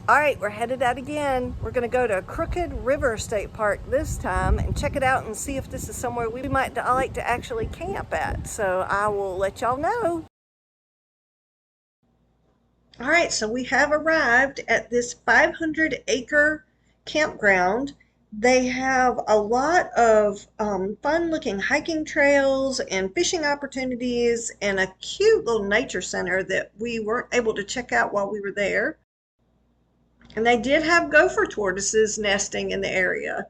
All right, we're headed out again. We're gonna go to Crooked River State Park this time and check it out and see if this is somewhere we might like to actually camp at. So I will let y'all know. All right, so we have arrived at this 500-acre campground. They have a lot of fun-looking hiking trails and fishing opportunities and a cute little nature center that we weren't able to check out while we were there. And they did have gopher tortoises nesting in the area.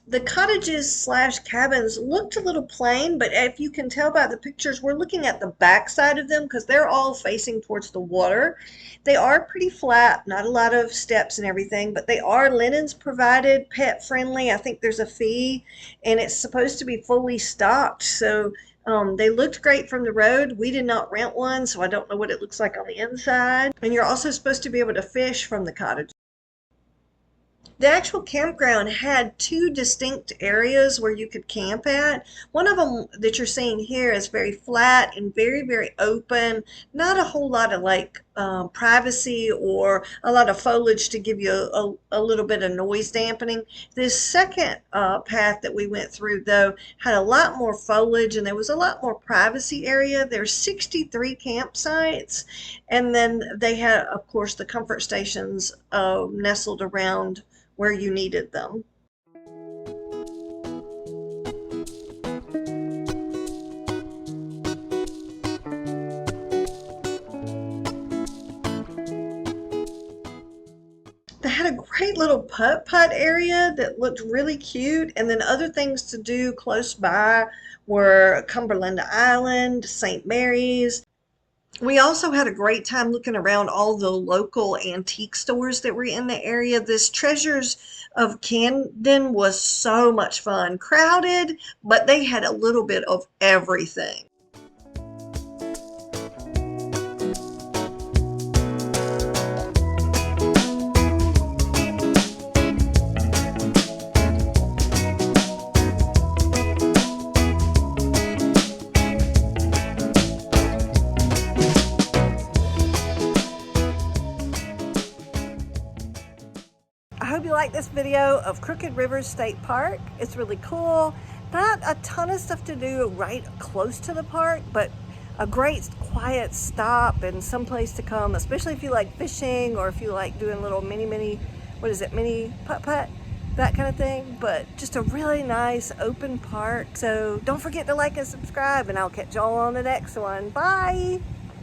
The cottages slash cabins looked a little plain, but if you can tell by the pictures, we're looking at the back side of them because they're all facing towards the water. They are pretty flat, not a lot of steps and everything, but they are linens provided, pet friendly. I think there's a fee, and it's supposed to be fully stocked. So they looked great from the road. We did not rent one, so I don't know what it looks like on the inside. And you're also supposed to be able to fish from the cottage. The actual campground had two distinct areas where you could camp at. One of them that you're seeing here is very flat and very, very open. Not a whole lot of privacy or a lot of foliage to give you a little bit of noise dampening. This second path that we went through, though, had a lot more foliage and there was a lot more privacy area. There's 63 campsites, and then they had, of course, the comfort stations nestled around where you needed them. They had a great little putt-putt area that looked really cute, and then other things to do close by were Cumberland Island, St. Mary's. We also had a great time looking around all the local antique stores that were in the area. This Treasures of Camden was so much fun. Crowded, but they had a little bit of everything. I hope you like this video of Crooked River State Park. It's really cool. Not a ton of stuff to do right close to the park, but a great quiet stop and someplace to come, especially if you like fishing or if you like doing little mini putt-putt, that kind of thing. But just a really nice open park. So don't forget to like and subscribe, and I'll catch y'all on the next one. Bye!